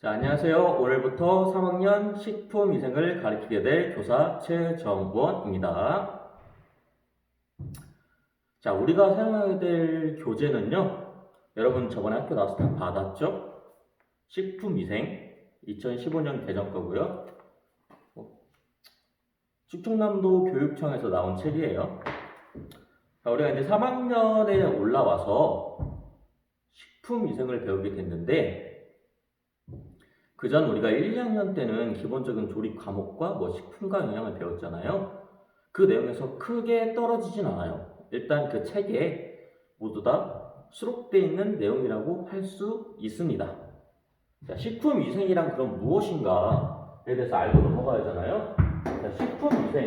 자, 안녕하세요. 오늘부터 3학년 식품위생을 가르치게 될 교사 최정원입니다. 자, 우리가 사용하게 될 교재는요. 여러분 저번에 학교 나와서 다 받았죠? 식품위생 2015년 개정 거고요. 충청남도 교육청에서 나온 책이에요. 자, 우리가 이제 3학년에 올라와서 식품위생을 배우게 됐는데 그전 우리가 1, 2학년 때는 기본적인 조리 과목과 식품과 영양을 배웠잖아요. 그 내용에서 크게 떨어지진 않아요. 일단 그 책에 모두 다 수록되어 있는 내용이라고 할 수 있습니다. 자, 식품위생이란 그럼 무엇인가에 대해서 알고 넘어가야 하잖아요. 자, 식품위생.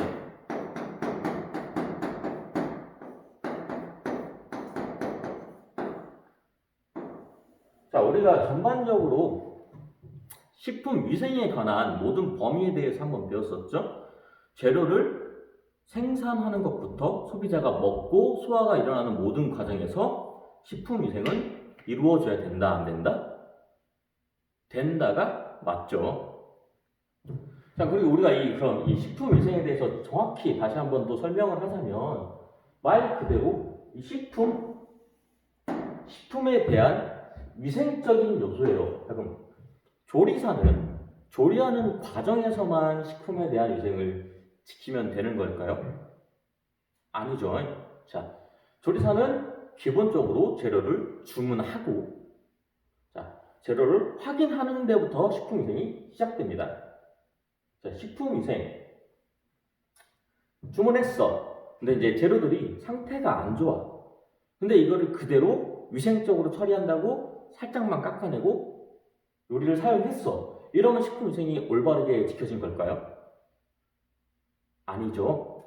자, 우리가 전반적으로 식품위생에 관한 모든 범위에 대해서 한번 배웠었죠. 재료를 생산하는 것부터 소비자가 먹고 소화가 일어나는 모든 과정에서 식품위생은 이루어져야 된다, 안 된다? 된다가 맞죠. 자, 그리고 우리가 그럼 이 식품위생에 대해서 정확히 다시 한번 또 설명을 하자면 말 그대로 이 식품에 대한 위생적인 요소예요. 그럼 조리사는 조리하는 과정에서만 식품에 대한 위생을 지키면 되는 걸까요? 아니죠. 자, 조리사는 기본적으로 재료를 주문하고, 자, 재료를 확인하는 데부터 식품위생이 시작됩니다. 자, 식품위생. 주문했어. 근데 이제 재료들이 상태가 안 좋아. 근데 이거를 그대로 위생적으로 처리한다고 살짝만 깎아내고 요리를 사용했어. 이러면 식품위생이 올바르게 지켜진 걸까요? 아니죠.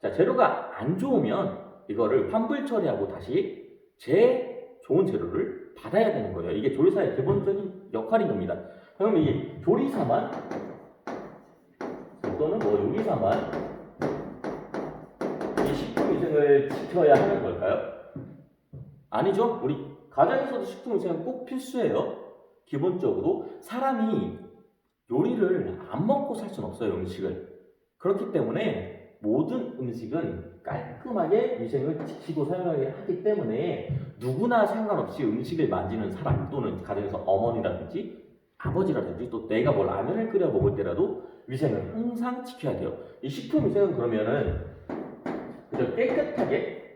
자, 재료가 안 좋으면 이거를 환불 처리하고 다시 좋은 재료를 받아야 되는 거예요. 이게 조리사의 기본적인 역할인 겁니다. 그럼 이 조리사만 또는 요리사만 이 식품위생을 지켜야 하는 걸까요? 아니죠. 우리 가정에서도 식품위생은 꼭 필수예요. 기본적으로 사람이 요리를 안 먹고 살 수는 없어요, 음식을. 그렇기 때문에 모든 음식은 깔끔하게 위생을 지키고 사용하게 하기 때문에 누구나 상관없이 음식을 만지는 사람 또는 가정에서 어머니라든지 아버지라든지 또 내가 라면을 끓여 먹을 때라도 위생을 항상 지켜야 돼요. 이 식품 위생은 그러면은 그저 깨끗하게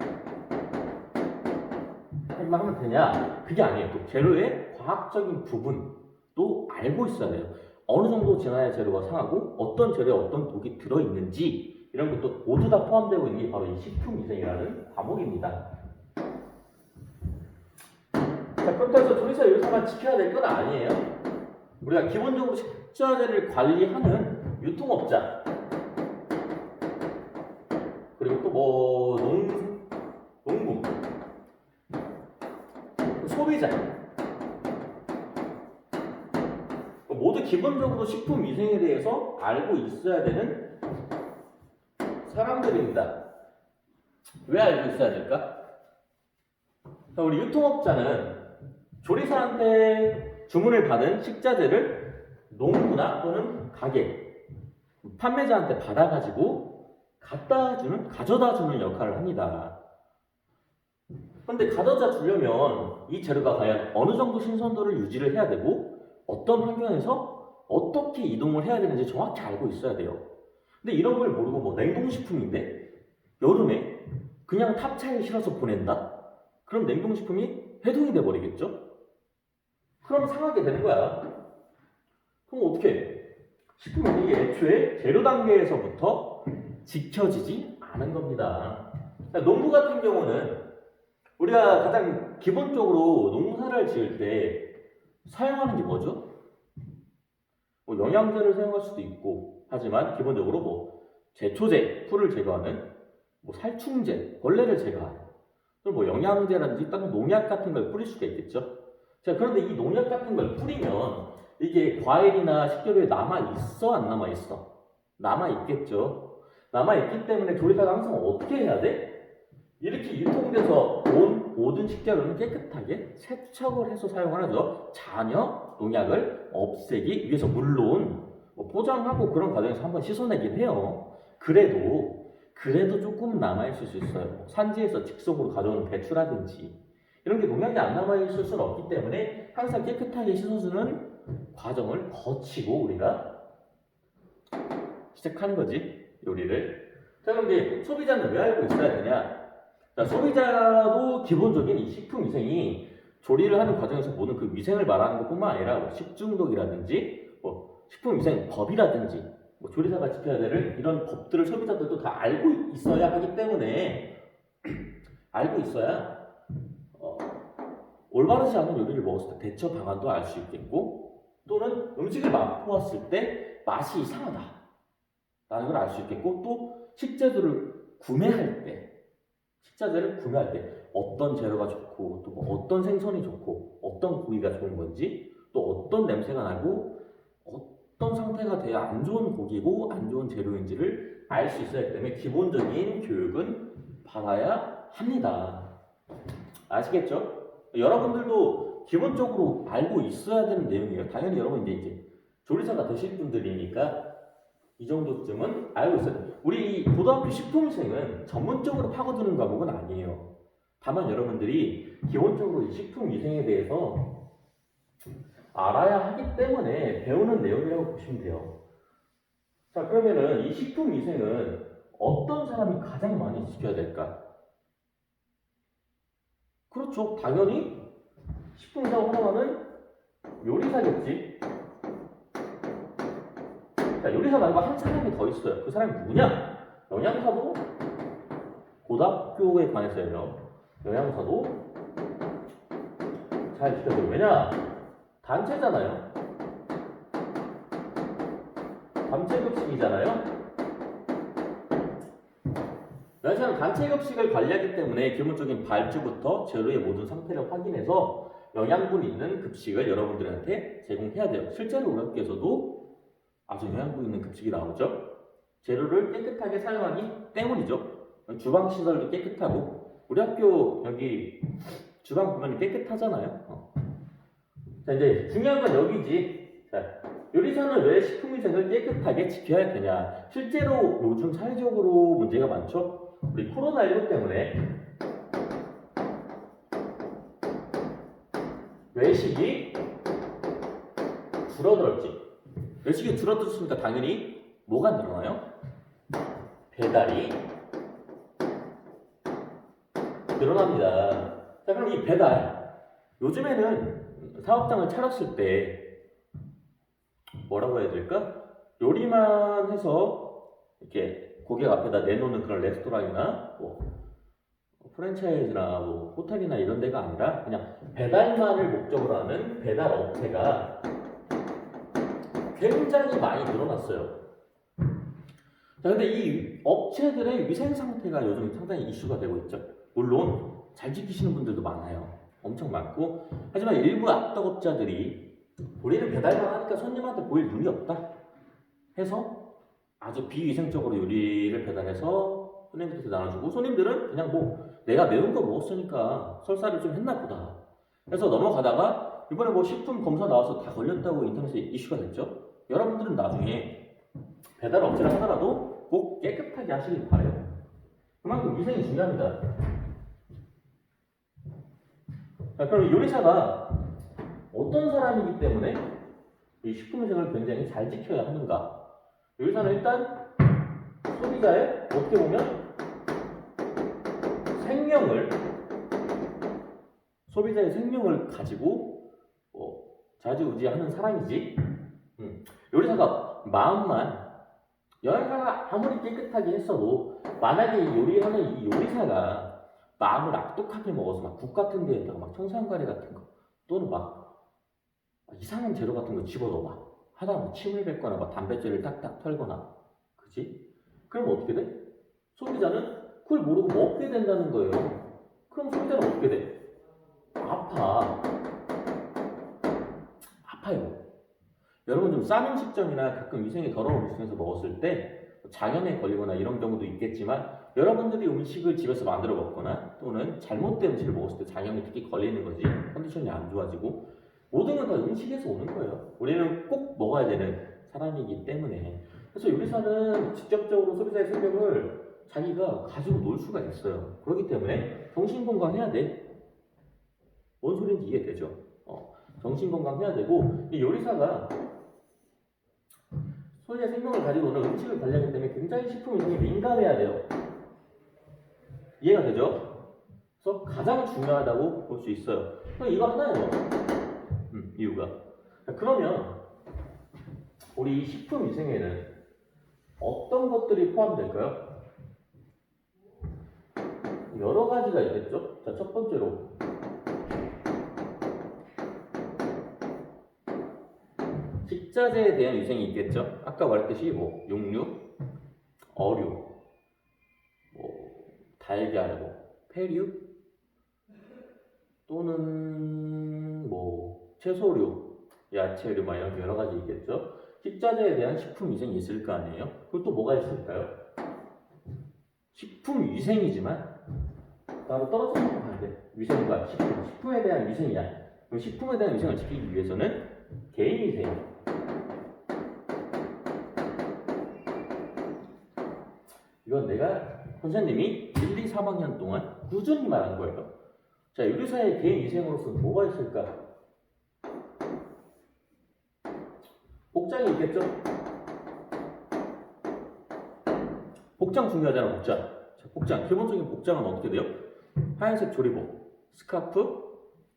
하면 되냐? 그게 아니에요. 또 재료의 과학적인 부분도 알고 있어야 돼요. 어느 정도 지나야 재료가 상하고 어떤 재료에 어떤 독이 들어있는지 이런 것도 모두 다 포함되고 있는 게 바로 이 식품위생이라는 과목입니다. 자, 그렇다고 해서 조리사 요리사만 지켜야 될 건 아니에요. 우리가 기본적으로 식자재를 관리하는 유통업자 그리고 또 농부 소비자 모두 기본적으로 식품위생에 대해서 알고 있어야 되는 사람들입니다. 왜 알고 있어야 될까? 우리 유통업자는 조리사한테 주문을 받은 식자재를 농부나 또는 가게, 판매자한테 받아가지고 가져다 주는 역할을 합니다. 그런데 가져다 주려면 이 재료가 과연 어느 정도 신선도를 유지를 해야 되고 어떤 환경에서 어떻게 이동을 해야 되는지 정확히 알고 있어야 돼요. 근데 이런 걸 모르고 냉동식품인데 여름에 그냥 탑차에 실어서 보낸다? 그럼 냉동식품이 해동이 돼버리겠죠? 그럼 상하게 되는 거야. 그럼 어떻게 해? 식품이 애초에 재료 단계에서부터 지켜지지 않은 겁니다. 농부 같은 경우는 우리가 가장 기본적으로 농사를 지을 때 사용하는 게 뭐죠? 영양제를 사용할 수도 있고 하지만 기본적으로 제초제, 풀을 제거하는 살충제, 벌레를 제거하는 영양제라든지 다른 농약 같은 걸 뿌릴 수가 있겠죠. 자, 그런데 이 농약 같은 걸 뿌리면 이게 과일이나 식재료에 남아있어, 안 남아있어? 남아있겠죠. 남아있기 때문에 조리사가 항상 어떻게 해야 돼? 이렇게 유통돼서 온 모든 식재료는 깨끗하게 세척을 해서 사용을 하죠. 잔여, 농약을 없애기 위해서. 물론 뭐 포장하고 그런 과정에서 한번 씻어내긴 해요. 그래도 조금 남아있을 수 있어요. 산지에서 직속으로 가져오는 배추라든지 이런 게 농약이 안 남아있을 수는 없기 때문에 항상 깨끗하게 씻어주는 과정을 거치고 우리가 시작하는 거지, 요리를. 자, 그럼 이제 소비자는 왜 알고 있어야 되냐? 자, 소비자도 기본적인 이 식품위생이 조리를 하는 과정에서 모든 그 위생을 말하는 것뿐만 아니라 뭐 식중독이라든지 뭐 식품위생법이라든지 뭐 조리사가 지켜야 될 이런 법들을 소비자들도 다 알고 있어야 하기 때문에 알고 있어야 올바르지 않은 요리를 먹었을 때 대처 방안도 알 수 있겠고, 또는 음식을 맛보았을 때 맛이 이상하다 라는 걸 알 수 있겠고, 또 식재료를 구매할 때 어떤 재료가 좋고 또 뭐 어떤 생선이 좋고 어떤 고기가 좋은 건지, 또 어떤 냄새가 나고 어떤 상태가 돼야 안 좋은 고기고 안 좋은 재료인지를 알 수 있어야 하기 때문에 기본적인 교육은 받아야 합니다. 아시겠죠? 여러분들도 기본적으로 알고 있어야 되는 내용이에요. 당연히 여러분 이제 조리사가 되실 분들이니까 이 정도쯤은 알고 있어야 돼요. 우리 고등학교 식품위생은 전문적으로 파고드는 과목은 아니에요. 다만 여러분들이 기본적으로 이 식품위생에 대해서 알아야 하기 때문에 배우는 내용이라고 보시면 돼요. 자, 그러면은 이 식품위생은 어떤 사람이 가장 많이 지켜야 될까? 그렇죠. 당연히 식품위생을 활용하는 요리사겠지. 자, 요리사 말고 한 사람이 더 있어요. 그 사람이 누구냐? 영양사도 고등학교에 관해서요. 영양사도 잘 지켜줘요. 왜냐? 단체잖아요. 단체급식이잖아요. 영양사는 단체급식을 관리하기 때문에 기본적인 발주부터 재료의 모든 상태를 확인해서 영양분 있는 급식을 여러분들한테 제공해야 돼요. 실제로 우리 학교에서도 아주 영양분 있는 급식이 나오죠. 재료를 깨끗하게 사용하기 때문이죠. 주방시설도 깨끗하고, 우리 학교 여기 주방 보면 깨끗하잖아요. 자, 이제 중요한 건 여기지. 자, 요리사는 왜 식품위생을 깨끗하게 지켜야 되냐? 실제로 요즘 사회적으로 문제가 많죠. 우리 코로나19 때문에 외식이 줄어들었지. 외식이 줄어들었으니까 당연히 뭐가 늘어나요? 배달이 늘어납니다. 자, 그럼 이 배달, 요즘에는 사업장을 차렸을 때 뭐라고 해야 될까? 요리만 해서 이렇게 고객 앞에다 내놓는 그런 레스토랑이나 뭐 프랜차이즈나 뭐 호텔이나 이런 데가 아니라 그냥 배달만을 목적으로 하는 배달 업체가 굉장히 많이 늘어났어요. 자, 근데 이 업체들의 위생 상태가 요즘 상당히 이슈가 되고 있죠. 물론 잘 지키시는 분들도 많아요. 엄청 많고. 하지만 일부 악덕업자들이 우리는 배달만 하니까 손님한테 보일 눈이 없다 해서 아주 비위생적으로 요리를 배달해서 손님들한테 나눠주고, 손님들은 그냥 뭐 내가 매운 거 먹었으니까 설사를 좀 했나 보다 해서 넘어가다가 이번에 뭐 식품 검사 나와서 다 걸렸다고 인터넷에 이슈가 됐죠. 여러분들은 나중에 배달 업체를 하더라도 꼭 깨끗하게 하시길 바래요. 그만큼 위생이 중요합니다. 자, 그럼 요리사가 어떤 사람이기 때문에 이 식품위생을 굉장히 잘 지켜야 하는가? 요리사는 일단 소비자의 어떻게 보면 소비자의 생명을 가지고 좌지우지하는 사람이지. 요리사가 마음만, 영양사가 아무리 깨끗하게 했어도 만약에 요리하는 이 요리사가 마음을 악독하게 먹어서 막 국 같은 데에다가 막 청산가리 같은 거 또는 막 이상한 재료 같은 거 집어넣어 막 하다가 뭐 침을 뱉거나 막 담뱃재를 딱딱 털거나, 그지? 그럼 어떻게 돼? 소비자는 그걸 모르고 먹게 된다는 거예요. 그럼 소비자는 어떻게 돼? 아파요. 여러분 좀 싼 음식점이나 가끔 위생이 더러운 음식점에서 먹었을 때 장염에 걸리거나 이런 경우도 있겠지만 여러분들이 음식을 집에서 만들어 먹거나 또는 잘못된 음식을 먹었을 때 장염이 특히 걸리는 거지, 컨디션이 안 좋아지고, 모든 건 다 음식에서 오는 거예요. 우리는 꼭 먹어야 되는 사람이기 때문에. 그래서 요리사는 직접적으로 소비자의 생명을 자기가 가지고 놀 수가 있어요. 그렇기 때문에 정신건강해야 돼. 뭔 소리인지 이해되죠? 정신건강해야 되고, 이 요리사가 소비자의 생명을 가지고 오는 음식을 관리하기 때문에 굉장히 식품 위생에 민감해야 돼요. 이해가 되죠? 그래서 가장 중요하다고 볼 수 있어요. 이거 하나예요. 이유가. 그러면 우리 식품 위생에는 어떤 것들이 포함될까요? 여러 가지가 있겠죠? 자, 첫 번째로 식자재에 대한 위생이 있겠죠? 아까 말했듯이 뭐 육류, 어류, 달걀, 폐류 또는 채소류, 야채류 이런 여러 가지 있겠죠? 식자재에 대한 식품 위생이 있을 거 아니에요? 그리고 또 뭐가 있을까요? 식품 위생이지만 따로 떨어져 있는 건데 위생과 식품에 대한 위생이야. 그럼 식품에 대한 위생을 지키기 위해서는 개인 위생. 이건 내가 선생님이 1, 2, 3학년 동안 꾸준히 말한 거예요. 자, 요리사의 개인 위생으로서는 뭐가 있을까? 복장이 있겠죠? 복장 중요하잖아, 복장. 자, 복장. 기본적인 복장은 어떻게 돼요? 하얀색 조리복, 스카프,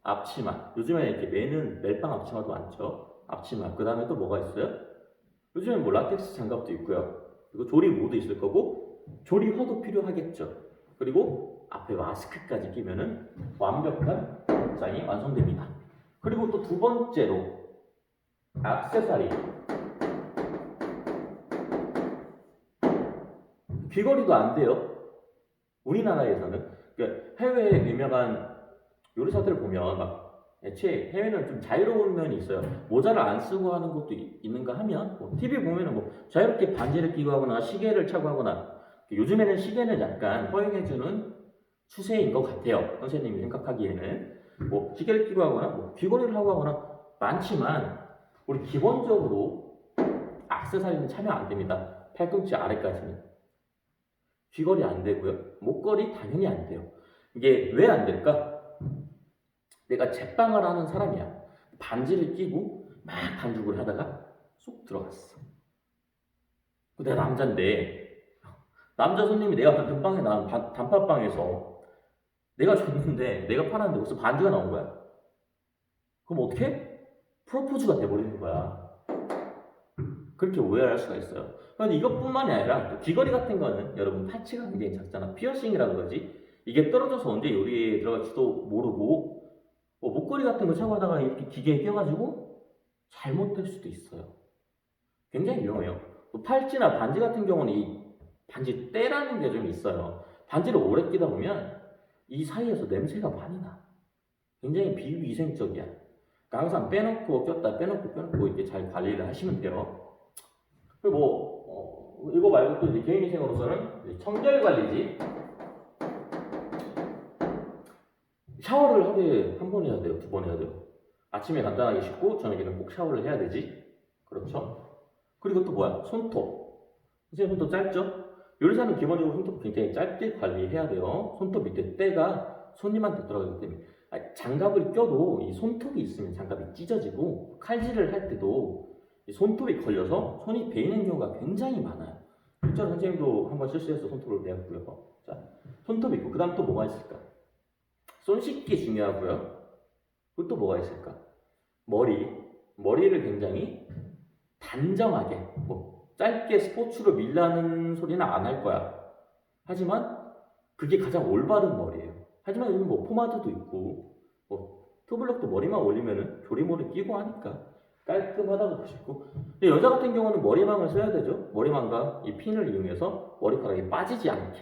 앞치마. 요즘에 이렇게 매는 멜빵 앞치마도 많죠. 앞치마. 그 다음에 또 뭐가 있어요? 요즘엔 라텍스 장갑도 있고요. 그리고 조리모도 있을 거고, 조리화도 필요하겠죠. 그리고 앞에 마스크까지 끼면은 완벽한 복장이 완성됩니다. 그리고 또 두 번째로 액세서리. 귀걸이도 안 돼요. 우리나라에서는. 그러니까 해외 유명한 요리사들을 보면 애초에 해외는 좀 자유로운 면이 있어요. 모자를 안 쓰고 하는 것도 있는가 하면 TV 보면은 자유롭게 반지를 끼고 하거나 시계를 차고 하거나, 요즘에는 시계는 약간 허용해주는 추세인 것 같아요. 선생님이 생각하기에는 시계를 끼고 하거나 귀걸이를 하고 하거나 많지만, 우리 기본적으로 액세서리는 참여 안 됩니다. 팔꿈치 아래까지는. 귀걸이 안 되고요. 목걸이 당연히 안 돼요. 이게 왜 안 될까? 내가 제빵을 하는 사람이야. 반지를 끼고 막 반죽을 하다가 쏙 들어갔어. 내가 남자인데, 남자 손님이 내가 단팥빵에 나온 단팥빵에서 내가 줬는데, 내가 팔았는데 벌써 반지가 나온 거야. 그럼 어떻게? 프로포즈가 돼버리는 거야. 그렇게 오해할 수가 있어요. 그런데 이것뿐만이 아니라 귀걸이 같은 거는 여러분 파츠가 굉장히 작잖아. 피어싱이라고 그러지. 이게 떨어져서 언제 요리에 들어갈지도 모르고, 목걸이 같은 거 차고 하다가 이렇게 기계에 껴가지고 잘못될 수도 있어요. 굉장히 위험해요. 팔찌나 반지 같은 경우는 이 반지 때라는 게 좀 있어요. 반지를 오래 끼다 보면 이 사이에서 냄새가 많이 나. 굉장히 비위생적이야. 그러니까 항상 빼놓고 꼈다 빼놓고 이렇게 잘 관리를 하시면 돼요. 그리고 이거 말고 또 이제 개인위생으로서는 청결 관리지. 샤워를 하루에 한 번 해야 돼요, 두 번 해야 돼요. 아침에 간단하게 씻고 저녁에는 꼭 샤워를 해야 되지. 그렇죠? 그리고 또 뭐야? 손톱. 이제 손톱 짧죠? 요리사는 기본적으로 손톱 굉장히 짧게 관리해야 돼요. 손톱 밑에 때가 손님한테 들어가기 때문에. 장갑을 껴도 이 손톱이 있으면 장갑이 찢어지고, 칼질을 할 때도 이 손톱이 걸려서 손이 베이는 경우가 굉장히 많아요. 실제로 선생님도 한번 실수해서 손톱을 베었고요. 자, 손톱이 있고, 그 다음 또 뭐가 있을까? 손 씻기 중요하고요. 그리고 또 뭐가 있을까? 머리를 굉장히 단정하게, 짧게 스포츠로 밀라는 소리는 안 할 거야. 하지만 그게 가장 올바른 머리예요. 하지만 요즘 포마드도 있고, 투블럭도 머리만 올리면은 조리모를 끼고 하니까 깔끔하다고 보시고. 근데 여자 같은 경우는 머리망을 써야 되죠. 머리망과 이 핀을 이용해서 머리카락이 빠지지 않게.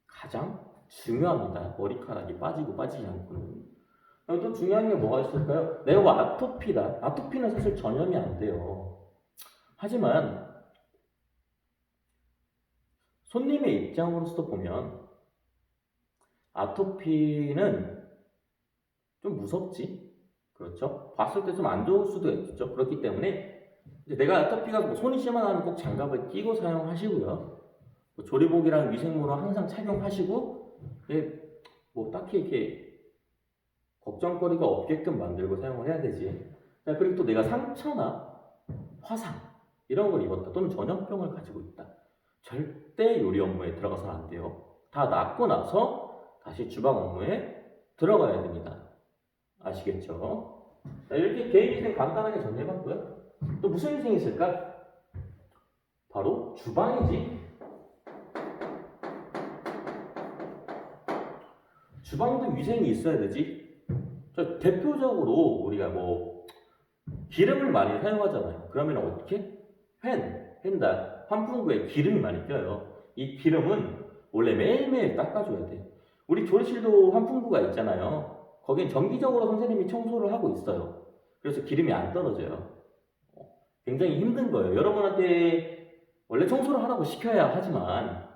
가장 중요합니다. 머리카락이 빠지고 빠지지 않고는. 또 중요한 게 뭐가 있을까요? 내가 아토피다. 아토피는 사실 전염이 안 돼요. 하지만 손님의 입장으로서 보면 아토피는 좀 무섭지. 그렇죠? 봤을 때 좀 안 좋을 수도 있죠. 그렇기 때문에 이제 내가 아토피가 뭐 손이 심하다면 꼭 장갑을 끼고 사용하시고요. 뭐 조리복이랑 위생모는 항상 착용하시고, 뭐 딱히 이렇게 걱정거리가 없게끔 만들고 사용을 해야 되지. 자, 그리고 또 내가 상처나 화상 이런 걸 입었다 또는 전염병을 가지고 있다. 절대 요리 업무에 들어가서는 안 돼요. 다 낫고 나서 다시 주방 업무에 들어가야 됩니다. 아시겠죠? 자, 이렇게 개인위생 간단하게 정리해봤고요. 또 무슨 위생이 있을까? 바로 주방이지. 주방도 위생이 있어야 되지. 자, 대표적으로 우리가 뭐 기름을 많이 사용하잖아요. 그러면 어떻게? 펜다, 환풍구에 기름이 많이 껴요. 이 기름은 원래 매일매일 닦아줘야 돼. 우리 조리실도 환풍구가 있잖아요. 거긴 정기적으로 선생님이 청소를 하고 있어요. 그래서 기름이 안 떨어져요. 굉장히 힘든 거예요. 여러분한테 원래 청소를 하라고 시켜야 하지만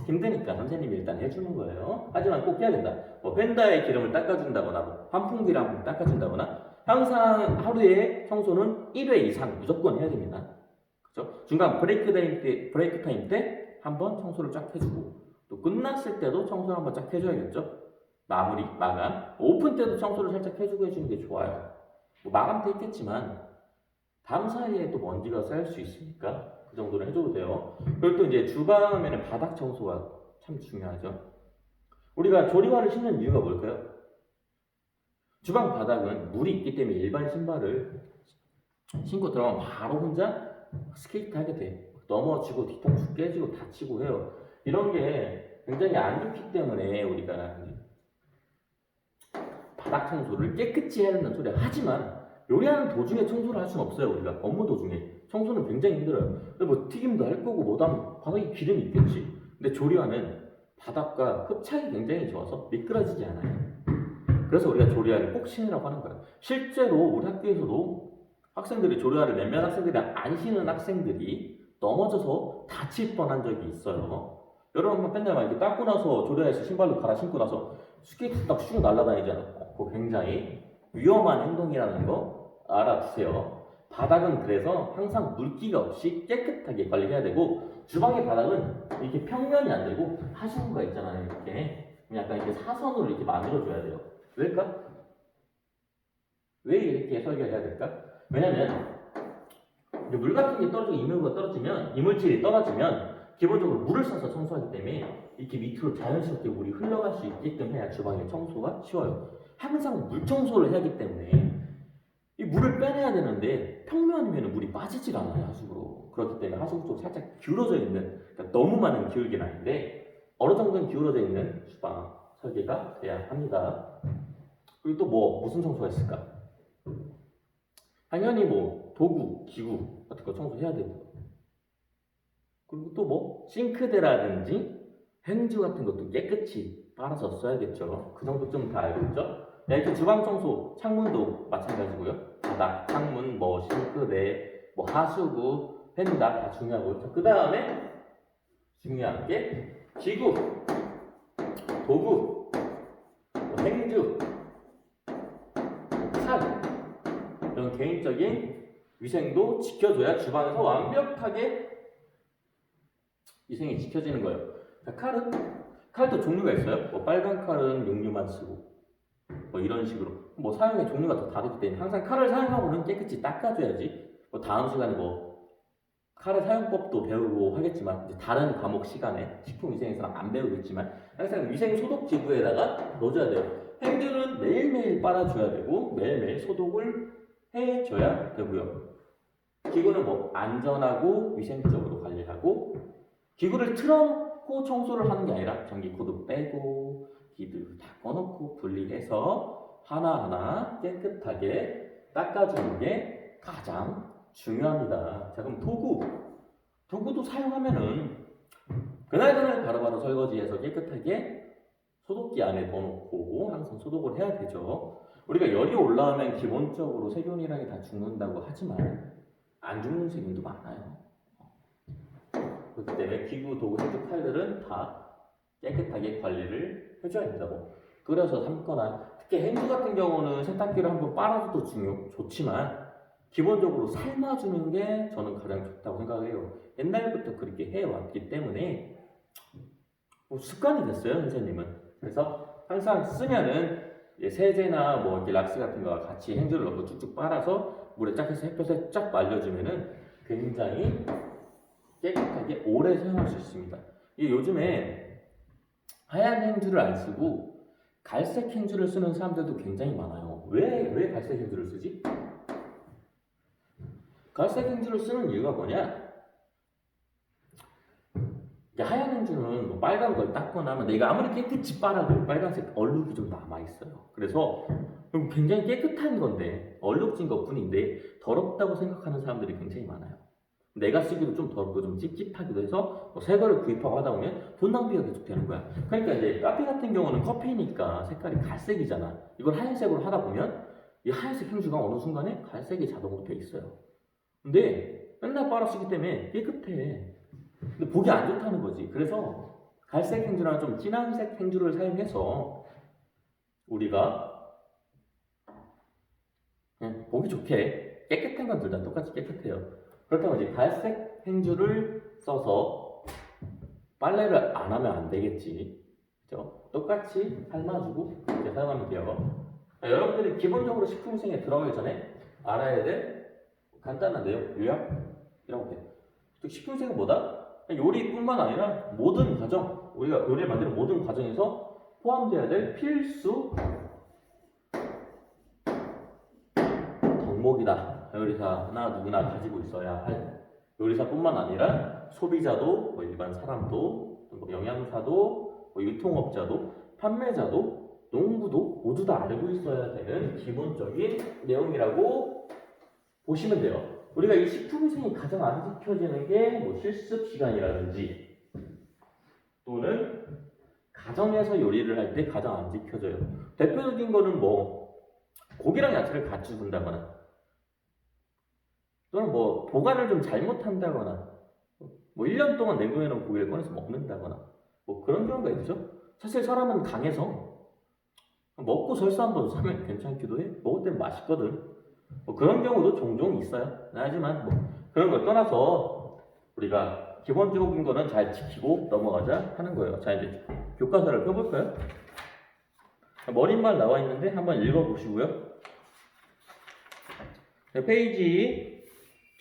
힘드니까 선생님이 일단 해주는 거예요. 하지만 꼭 해야 된다. 뭐 펜다의 기름을 닦아준다거나 뭐 환풍기랑 닦아준다거나 항상 하루에 청소는 1회 이상 무조건 해야 됩니다. 그렇죠? 중간 브레이크 타임 때 한번 청소를 쫙 해주고 또 끝났을 때도 청소를 한번 쫙 해줘야겠죠. 마감. 오픈 때도 청소를 살짝 해주고 해주는 게 좋아요. 뭐 마감 때 있겠지만 다음 사이에 또 먼지가 쌓일 수 있으니까 그 정도는 해줘도 돼요. 그리고 또 이제 주방에는 바닥 청소가 참 중요하죠. 우리가 조리화를 신는 이유가 뭘까요? 주방 바닥은 물이 있기 때문에 일반 신발을 신고 들어가면 바로 혼자 스케이트 하게 돼. 넘어지고 뒤통수 깨지고 다치고 해요. 이런 게 굉장히 안 좋기 때문에 우리가 바닥 청소를 깨끗이 해야 된다는 소리야. 하지만 요리하는 도중에 청소를 할 수는 없어요. 우리가 업무 도중에 청소는 굉장히 힘들어요. 근데 뭐 튀김도 할 거고 뭐도 하면 바닥에 기름이 있겠지. 근데 조리화는 바닥과 흡착이 굉장히 좋아서 미끄러지지 않아요. 그래서 우리가 조리화를 꼭 신으라고 하는 거예요. 실제로 우리 학교에서도 학생들이 조리화를 몇몇 학생들이 안 신은 학생들이 넘어져서 다칠 뻔한 적이 있어요. 여러분 맨날 막 이렇게 닦고 나서 조리화에서 신발로 갈아 신고 나서 스케이트 딱 슉 날아다니잖아요. 그거 굉장히 위험한 행동이라는 거 알아두세요. 바닥은 그래서 항상 물기가 없이 깨끗하게 관리해야 되고 주방의 바닥은 이렇게 평면이 안 되고 하수구가 있잖아요. 이렇게 약간 이렇게 사선으로 이렇게 만들어줘야 돼요. 왜일까? 왜 이렇게 설계해야 될까? 왜냐면 물 같은 게 떨어지고 이물질이 떨어지면 기본적으로 물을 써서 청소하기 때문에 이렇게 밑으로 자연스럽게 물이 흘러갈 수 있게끔 해야 주방의 청소가 쉬워요. 항상 물 청소를 해야 하기 때문에 이 물을 빼내야 되는데 평면이면 물이 빠지질 않아요. 하수구로. 그렇기 때문에 하수구 쪽 살짝 기울어져 있는, 그러니까 너무 많은 기울기는 아닌데 어느 정도는 기울어져 있는 주방 설계가 돼야 합니다. 그리고 또 뭐 무슨 청소가 있을까? 당연히 뭐 도구, 기구 같은 거 청소해야 되고, 그리고 또 뭐 싱크대라든지 행주 같은 것도 깨끗이 빨아서 써야겠죠. 그 정도 좀 다 알고 있죠? 이렇게 주방 청소, 창문도 마찬가지고요. 바닥, 창문, 뭐 싱크대, 뭐 하수구, 펜다 다 중요하고요. 그 다음에 중요한 게 기구, 도구, 뭐 행주, 칼, 이런 개인적인 위생도 지켜줘야 주방에서 완벽하게 위생이 지켜지는 거예요. 칼도 종류가 있어요. 뭐 빨간 칼은 육류만 쓰고 뭐 이런 식으로 뭐 사용의 종류가 더 다르기 때문에 항상 칼을 사용하고는 깨끗이 닦아줘야지. 뭐 다음 시간에 뭐 칼의 사용법도 배우고 하겠지만 이제 다른 과목 시간에 식품위생에서는 안 배우겠지만 항상 위생 소독 기구에다가 넣어줘야 돼요. 행주는 매일매일 빨아줘야 되고 매일매일 소독을 해줘야 되고요. 기구는 뭐 안전하고 위생적으로 관리하고, 기구를 틀어놓고 청소를 하는 게 아니라 전기 코드 빼고 기드 다 꺼놓고 분리해서 하나하나 깨끗하게 닦아주는 게 가장 중요합니다. 자, 그럼 도구도 사용하면은 그날 바로바로 설거지해서 깨끗하게 소독기 안에 넣어놓고 항상 소독을 해야 되죠. 우리가 열이 올라오면 기본적으로 세균이랑이 다 죽는다고 하지만 안 죽는 세균도 많아요. 그렇기 때문에 기구, 도구, 해주, 칼들은 다 깨끗하게 관리를 해줘야 된다고. 끓여서 삶거나, 특히 행주 같은 경우는 세탁기를 한번 빨아줘도 좋지만 기본적으로 삶아주는 게 저는 가장 좋다고 생각해요. 옛날부터 그렇게 해왔기 때문에 뭐 습관이 됐어요, 선생님은. 그래서 항상 쓰면은 세제나 뭐 이렇게 락스 같은 거와 같이 행주를 넣고 쭉쭉 빨아서 물에 쫙 해서 햇볕에 쫙 말려주면은 굉장히 깨끗하게 오래 사용할 수 있습니다. 이게 요즘에 하얀 행주를 안 쓰고 갈색 행주를 쓰는 사람들도 굉장히 많아요. 왜 갈색 행주를 쓰지? 갈색 행주를 쓰는 이유가 뭐냐? 하얀 행주는 뭐 빨간 걸 닦거나 하면 내가 아무리 깨끗이 빨아도 빨간색 얼룩이 좀 남아있어요. 그래서 굉장히 깨끗한 건데 얼룩진 것 뿐인데 더럽다고 생각하는 사람들이 굉장히 많아요. 내가 쓰기도 좀 더럽고 좀 찝찝하기도 해서 새 거를 구입하고 하다 보면 돈 낭비가 계속 되는 거야. 그러니까 이제 카페 같은 경우는 커피니까 색깔이 갈색이잖아. 이걸 하얀색으로 하다 보면 이 하얀색 행주가 어느 순간에 갈색이 자동으로 돼 있어요. 근데 맨날 빨아 쓰기 때문에 깨끗해. 근데 보기 안 좋다는 거지. 그래서 갈색 행주랑 좀 진한 색 행주를 사용해서 우리가 그냥 보기 좋게 깨끗한 건 둘 다 똑같이 깨끗해요. 그렇다고 이제 갈색 행주를 써서 빨래를 안 하면 안 되겠지. 그죠? 똑같이 삶아주고 이렇게 사용하면 돼요. 여러분들이 기본적으로 식품위생에 들어가기 전에 알아야 될 간단한 내용, 요약이라고 해요. 즉 식품위생은 뭐다? 요리뿐만 아니라 모든 과정, 우리가 요리를 만드는 모든 과정에서 포함되어야 될 필수 덕목이다. 요리사나 누구나 가지고 있어야 할, 요리사뿐만 아니라 소비자도, 뭐 일반 사람도, 뭐 영양사도, 뭐 유통업자도, 판매자도, 농부도 모두 다 알고 있어야 되는 기본적인 내용이라고 보시면 돼요. 우리가 이 식품위생이 가장 안 지켜지는 게 뭐 실습 시간이라든지 또는 가정에서 요리를 할 때 가장 안 지켜져요. 대표적인 거는 뭐 고기랑 야채를 같이 준다거나 또는 뭐 보관을 좀 잘못한다거나 뭐 1년 동안 냉동해 놓은 고기를 꺼내서 먹는다거나 뭐 그런 경우가 있죠. 사실 사람은 강해서 먹고 설사 한번 사면 괜찮기도 해. 먹을 땐 맛있거든. 뭐 그런 경우도 종종 있어요. 하지만 뭐 그런 걸 떠나서 우리가 기본적인 거는 잘 지키고 넘어가자 하는 거예요. 자, 이제 교과서를 펴볼까요? 머릿말 나와 있는데 한번 읽어보시고요. 페이지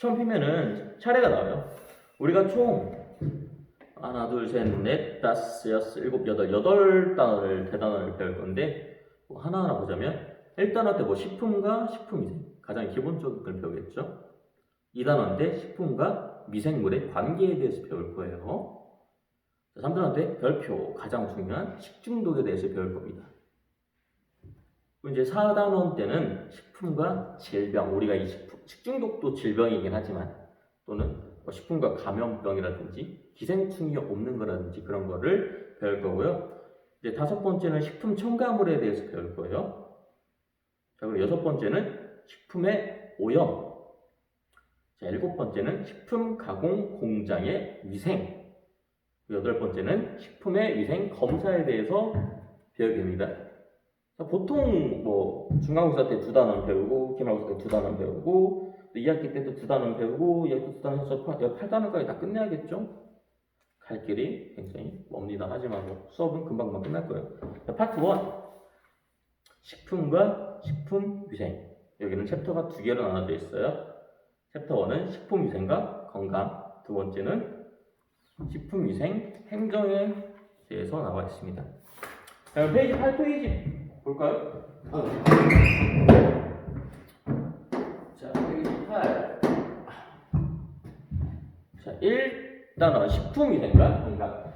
처음 피면은 차례가 나와요. 우리가 총 하나, 둘, 셋, 넷, 다섯, 여섯, 일곱, 여덟 단어를, 대단어를 배울 건데 뭐 하나하나 보자면 1단어 때 뭐 식품과 식품위생 가장 기본적인 걸 배우겠죠. 2단어 때 식품과 미생물의 관계에 대해서 배울 거예요. 3단어 때 별표 가장 중요한 식중독에 대해서 배울 겁니다. 이제 4단원 때는 식품과 질병, 우리가 이 식중독도 질병이긴 하지만 또는 식품과 감염병이라든지 기생충이 없는 거라든지 그런 거를 배울 거고요. 이제 5번째는 식품 첨가물에 대해서 배울 거예요. 자, 그리고 6번째는 식품의 오염. 자, 7번째는 식품 가공 공장의 위생. 8번째는 식품의 위생 검사에 대해서 배우게 됩니다. 보통 뭐 중간고사 때 2단원 배우고 기말고사 때 2단원 배우고 2학기 때도 2단원 배우고 2학기 2단원 해서 8단원까지 다 끝내야겠죠? 갈 길이 굉장히 멉니다. 하지만 뭐 수업은 금방 끝날 거예요. 파트 1 식품과 식품위생. 여기는 챕터가 2개로 나눠져 있어요. 챕터 1은 식품위생과 건강, 두 번째는 식품위생 행정에 대해서 나와 있습니다. 자, 페이지 8페이지 볼까요? 자, 페이지 8. 자, 1단원 식품위생과 건강.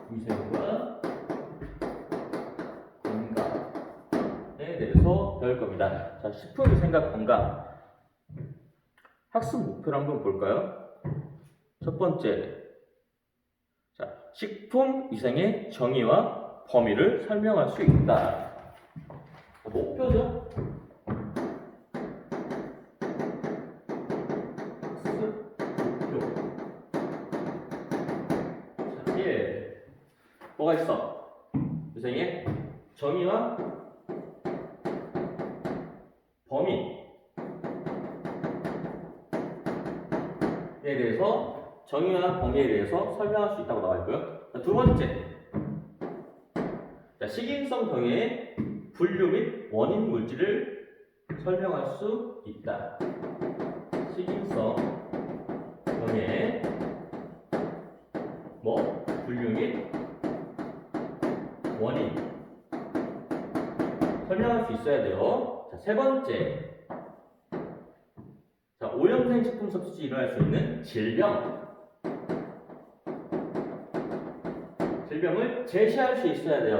위생과 건강에 대해서 배울 겁니다. 자, 식품위생과 건강. 학습 목표를 한번 볼까요? 첫 번째, 자, 식품위생의 정의와 범위를 설명할 수 있다. 목표죠. 목표. 자, 1. 뭐가 있어? 유생의 정의와 범위에 대해서 정의와 범위에 대해서 설명할 수 있다고 나와 있고요. 자, 두 번째. 자, 식인성 병의 분류 및 원인 물질을 설명할 수 있다. 식인성 병의 분류 및 원인 설명할 수 있어야 돼요. 자, 세 번째. 자, 오염된 식품 섭취 시 일어날 수 있는 질병을 제시할 수 있어야 돼요.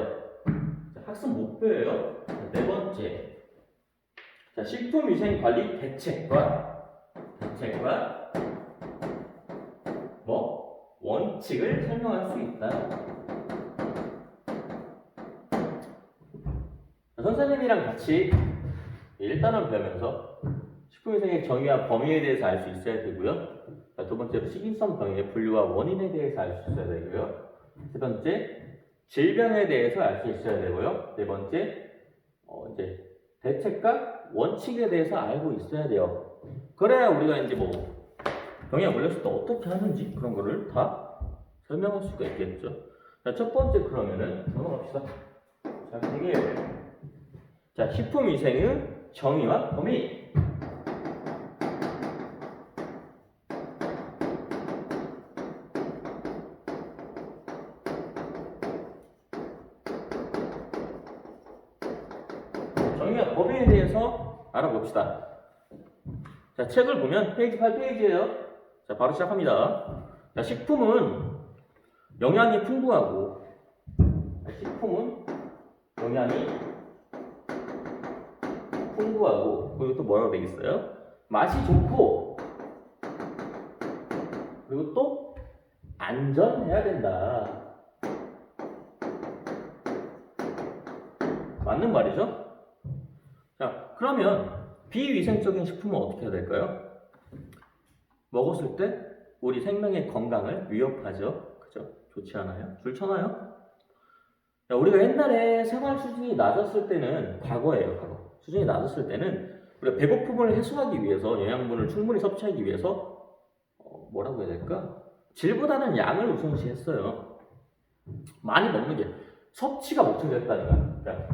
자, 학습 목표예요. 자, 네 번째. 자, 식품위생관리 대책과 원칙을 설명할 수 있다. 자, 선생님이랑 같이 1단원 배우면서 식품위생의 정의와 범위에 대해서 알 수 있어야 되고요. 자, 두 번째로 식인성 병의 분류와 원인에 대해서 알 수 있어야 되고요. 세 번째, 질병에 대해서 알 수 있어야 되고요. 네 번째, 이제 대책과 원칙에 대해서 알고 있어야 돼요. 그래야 우리가 이제 병에 걸렸을 때 어떻게 하는지 그런 거를 다 설명할 수가 있겠죠. 자, 첫 번째 그러면은 넘어갑시다. 자, 그게 자, 식품위생의 정의와 범위. 정의와 범위에 대해서 알아봅시다. 자, 책을 보면 페이지 8페이지예요. 자, 바로 시작합니다. 자, 식품은 영양이 풍부하고 그리고 또 뭐라고 되어 있어요? 맛이 좋고 그리고 또 안전해야 된다. 맞는 말이죠? 자, 그러면 비위생적인 식품은 어떻게 해야 될까요? 먹었을 때 우리 생명의 건강을 위협하죠. 그죠? 좋지 않아요? 줄쳐나요? 자, 우리가 옛날에 생활 수준이 낮았을 때는 과거예요. 과거. 수준이 낮았을 때는 우리가 배고픔을 해소하기 위해서 영양분을 충분히 섭취하기 위해서 뭐라고 해야 될까? 질보다는 양을 우선시했어요. 많이 먹는 게 섭취가 목적이었다니까. 자,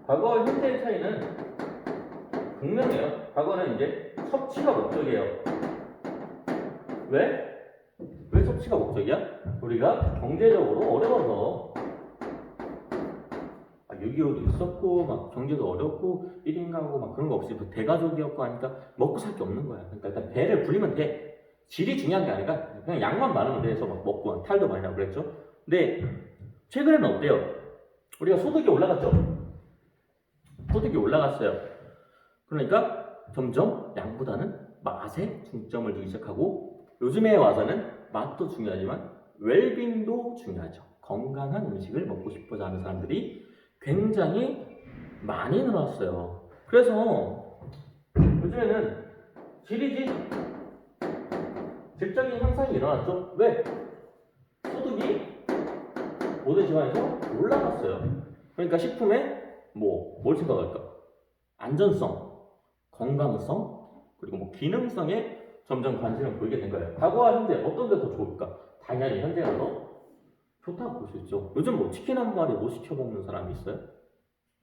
과거와 현재의 차이는 분명해요. 과거는 이제 섭취가 목적이에요. 왜? 왜 섭취가 목적이야? 우리가 경제적으로 어려워서 6.25도 있었고 막 경제도 어렵고 1인 가구 막 그런 거 없이 대가족이었고 하니까 먹고 살 게 없는 거야. 그러니까 일단 배를 불리면 돼. 질이 중요한 게 아니라 그냥 양만 많으면 돼서 막 먹고 탈도 많이 나고 그랬죠. 근데 최근에는 어때요? 우리가 소득이 올라갔죠. 소득이 올라갔어요. 그러니까 점점 양보다는 맛에 중점을 두기 시작하고 요즘에 와서는 맛도 중요하지만 웰빙도 중요하죠. 건강한 음식을 먹고 싶어서 하는 사람들이 굉장히 많이 늘었어요. 그래서 요즘에는 질적인 현상이 일어났죠. 왜? 소득이 모든 집안에서 올라갔어요. 그러니까 식품에 뭘 생각할까? 안전성, 건강성, 그리고 기능성에 점점 관심을 보이게 된 거예요. 과거와 현재 어떤 게 더 좋을까? 당연히 현재가 더 좋다고 볼 수 있죠. 요즘 치킨 한 마리 못 시켜 먹는 사람이 있어요?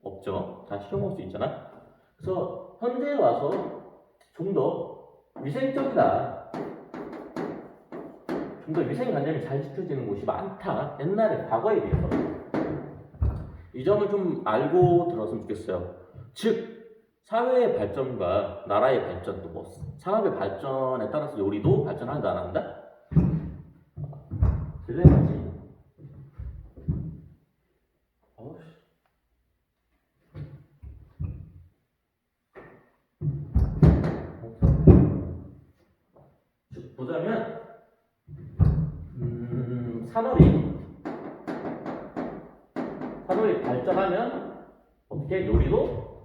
없죠. 다 시켜 먹을 수 있잖아. 그래서 현재에 와서 좀 더 위생적이다. 좀 더 위생관념이 잘 지켜지는 곳이 많다. 옛날에 과거에 비해서. 이 점을 좀 알고 들었으면 좋겠어요. 즉 사회의 발전과 나라의 발전 또 산업의 발전에 따라서 요리도 발전한다 안 한다? 그래야지. 즉 보자면 산업이 발전하면 이렇게 요리도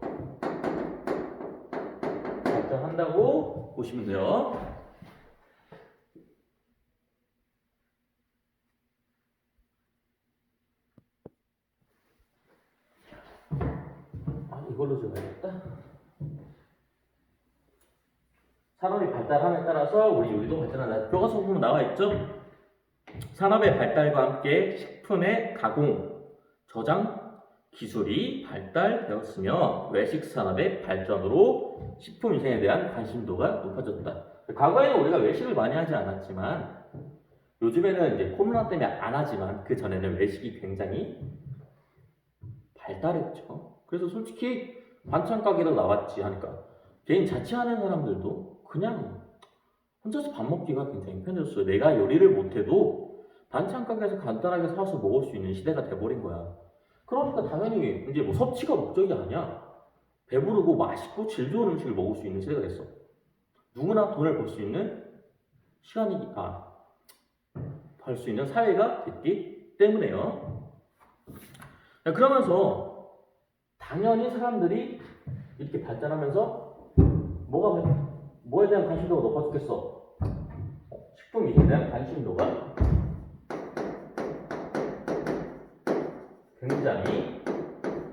발전한다고 보시면 돼요. 이걸로 줘야겠다. 산업이 발달함에 따라서 우리 요리도 발전한다. 교과서 보면 나와 있죠? 산업의 발달과 함께 식품의 가공, 저장 기술이 발달되었으며 외식 산업의 발전으로 식품 위생에 대한 관심도가 높아졌다. 과거에는 우리가 외식을 많이 하지 않았지만 요즘에는 이제 코로나 때문에 안 하지만 그 전에는 외식이 굉장히 발달했죠. 그래서 솔직히 반찬 가게도 나왔지 하니까 개인 자취하는 사람들도 그냥 혼자서 밥 먹기가 굉장히 편해졌어요. 내가 요리를 못해도 반찬 가게에서 간단하게 사서 먹을 수 있는 시대가 돼버린 거야. 그러니까 당연히 이제 뭐 섭취가 목적이 아니야. 배부르고 맛있고 질 좋은 음식을 먹을 수 있는 시대가 됐어. 누구나 돈을 벌 수 있는 시간이 벌 수 있는 사회가 됐기 때문에요. 그러면서 당연히 사람들이 이렇게 발전하면서 뭐에 대한 관심도가 높아졌겠어? 식품 위생에 대한 관심도가 굉장히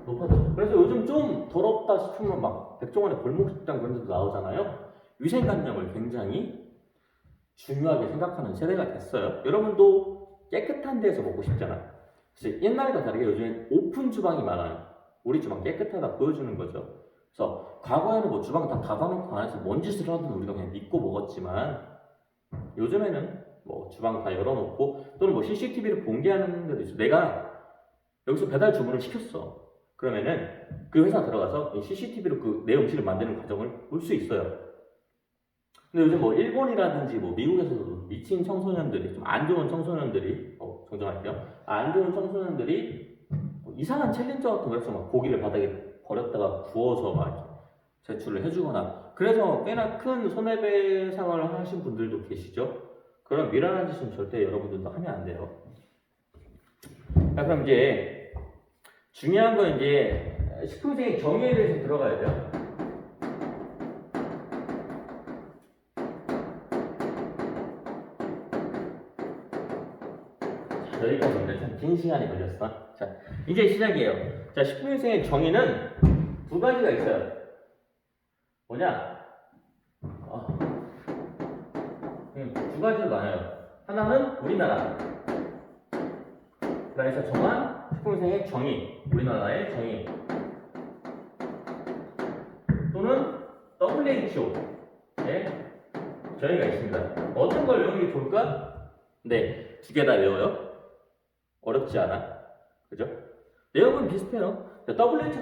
높아졌죠. 그래서 요즘 좀 더럽다 싶으면 막 백종원의 골목식당 그런 데도 나오잖아요. 위생관념을 굉장히 중요하게 생각하는 세대가 됐어요. 여러분도 깨끗한 데서 먹고 싶잖아. 그래서 옛날과 다르게 요즘엔 오픈 주방이 많아요. 우리 주방 깨끗하다 보여주는 거죠. 그래서 과거에는 뭐 주방 다 닫아놓고 안에서 뭔 짓을 하든 우리가 그냥 믿고 먹었지만 요즘에는 뭐 주방 다 열어놓고 또는 뭐 CCTV를 공개하는 데도 있어. 내가 여기서 배달 주문을 시켰어. 그러면은 그 회사 들어가서 CCTV로 내 음식을 만드는 과정을 볼 수 있어요. 근데 요즘 뭐 일본이라든지 뭐 미국에서도 미친 청소년들이 좀 안 좋은 청소년들이 정정할게요. 안 좋은 청소년들이 이상한 챌린저 같은 거 해서 막 고기를 바닥에 버렸다가 구워서 막 제출을 해주거나 그래서 꽤나 큰 손해배상을 하신 분들도 계시죠. 그런 미련한 짓은 절대 여러분들도 하면 안 돼요. 자, 그럼 이제 중요한 건 이제 식품위생의 정의에 대해서 들어가야 돼요. 자, 여기까지 오늘 참 긴 시간이 걸렸어. 자, 이제 시작이에요. 자, 식품위생의 정의는 두 가지가 있어요. 뭐냐? 두 가지로 나눠요. 하나는 우리나라 나라에서 정한 식품위생의 정의, 우리나라의 정의, 또는 WHO의 정의가 있습니다. 어떤 걸 외우는 게 좋을까? 네, 두 개 다 외워요. 어렵지 않아. 그죠? 내용은 비슷해요. WHO